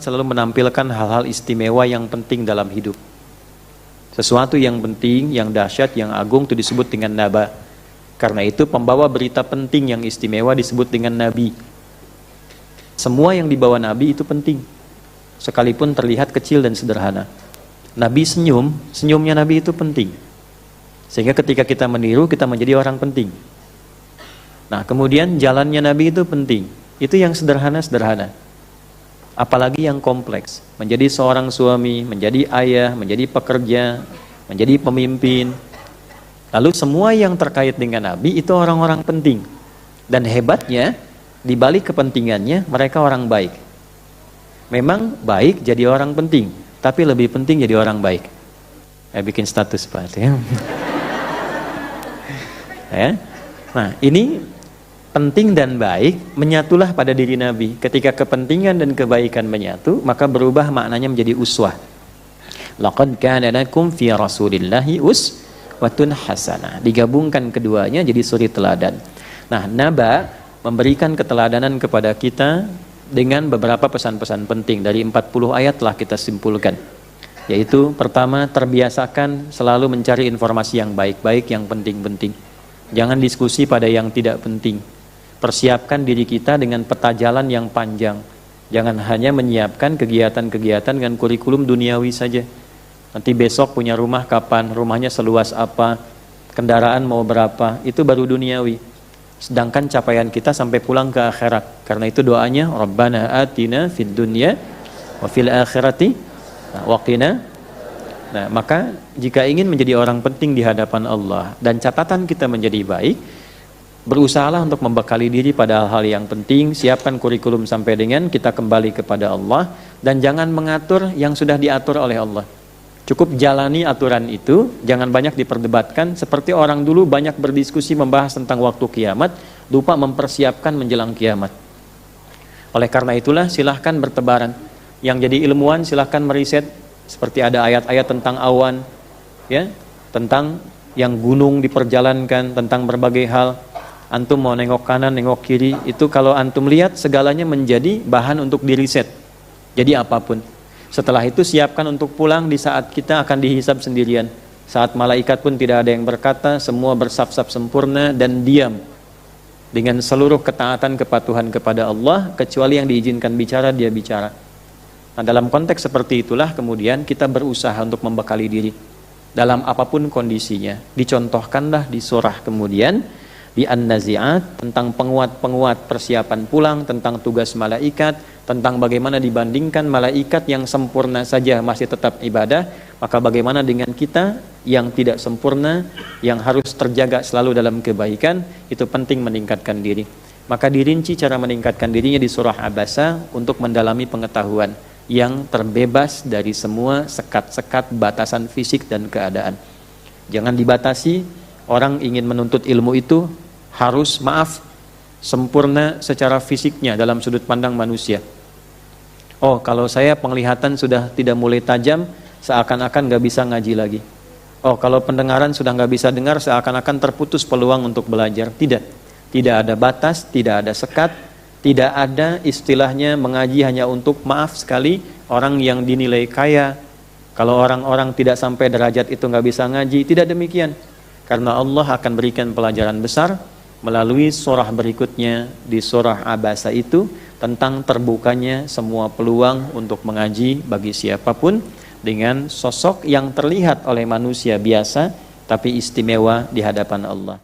selalu menampilkan hal-hal istimewa yang penting dalam hidup. Sesuatu yang penting, yang dahsyat, yang agung itu disebut dengan naba. Karena itu pembawa berita penting yang istimewa disebut dengan nabi. Semua yang dibawa nabi itu penting, sekalipun terlihat kecil dan sederhana. Nabi senyum, senyumnya nabi itu penting. Sehingga ketika kita meniru, kita menjadi orang penting. Nah, kemudian jalannya nabi itu penting. Itu yang sederhana-sederhana. Apalagi yang kompleks, menjadi seorang suami, menjadi ayah, menjadi pekerja, menjadi pemimpin. Lalu semua yang terkait dengan Nabi itu orang-orang penting. Dan hebatnya, di balik kepentingannya, mereka orang baik. Memang baik jadi orang penting, tapi lebih penting jadi orang baik. Saya bikin status Pak ya. Nah, ini penting dan baik menyatulah pada diri Nabi. Ketika kepentingan dan kebaikan menyatu, maka berubah maknanya menjadi uswah. Laqad kana lakum fi Rasulillahi uswatun hasanah. Digabungkan keduanya jadi suri teladan. Nah, Naba memberikan keteladanan kepada kita dengan beberapa pesan-pesan penting. Dari 40 ayat telah kita simpulkan. Yaitu pertama, terbiasakan selalu mencari informasi yang baik-baik, yang penting-penting. Jangan diskusi pada yang tidak penting. Persiapkan diri kita dengan peta jalan yang panjang. Jangan hanya menyiapkan kegiatan-kegiatan dengan kurikulum duniawi saja. Nanti besok punya rumah kapan, rumahnya seluas apa, kendaraan mau berapa, itu baru duniawi. Sedangkan capaian kita sampai pulang ke akhirat. Karena itu doanya, Rabbana atina fid dunya wa fil akhirati wa qina. Nah, maka jika ingin menjadi orang penting di hadapan Allah dan catatan kita menjadi baik, berusahalah untuk membekali diri pada hal-hal yang penting, siapkan kurikulum sampai dengan kita kembali kepada Allah, dan jangan mengatur yang sudah diatur oleh Allah. Cukup jalani aturan itu, jangan banyak diperdebatkan, seperti orang dulu banyak berdiskusi membahas tentang waktu kiamat, lupa mempersiapkan menjelang kiamat. Oleh karena itulah silahkan bertebaran. Yang jadi ilmuwan silahkan meriset, seperti ada ayat-ayat tentang awan, ya, tentang yang gunung diperjalankan, tentang berbagai hal. Antum mau nengok kanan, nengok kiri, itu kalau antum lihat segalanya menjadi bahan untuk diriset. Jadi apapun. Setelah itu siapkan untuk pulang di saat kita akan dihisab sendirian. Saat malaikat pun tidak ada yang berkata, semua bersaf-saf sempurna dan diam. Dengan seluruh ketaatan kepatuhan kepada Allah, kecuali yang diizinkan bicara, dia bicara. Nah, dalam konteks seperti itulah kemudian kita berusaha untuk membekali diri. Dalam apapun kondisinya. Dicontohkanlah di surah kemudian, di An-Nazi'at, tentang penguat-penguat persiapan pulang, tentang tugas malaikat, tentang bagaimana dibandingkan malaikat yang sempurna saja masih tetap ibadah, maka bagaimana dengan kita yang tidak sempurna, yang harus terjaga selalu dalam kebaikan. Itu penting meningkatkan diri. Maka dirinci cara meningkatkan dirinya di surah Abasa untuk mendalami pengetahuan yang terbebas dari semua sekat-sekat batasan fisik dan keadaan. Jangan dibatasi. Orang ingin menuntut ilmu itu harus, sempurna secara fisiknya dalam sudut pandang manusia. Oh, kalau saya penglihatan sudah tidak mulai tajam, seakan-akan gak bisa ngaji lagi. Oh, kalau pendengaran sudah gak bisa dengar, seakan-akan terputus peluang untuk belajar. Tidak ada batas, tidak ada sekat, tidak ada istilahnya mengaji hanya untuk sekali orang yang dinilai kaya. Kalau orang-orang tidak sampai derajat itu gak bisa ngaji, tidak demikian. Karena Allah akan berikan pelajaran besar melalui surah berikutnya di surah Abasa itu, tentang terbukanya semua peluang untuk mengaji bagi siapapun dengan sosok yang terlihat oleh manusia biasa tapi istimewa di hadapan Allah.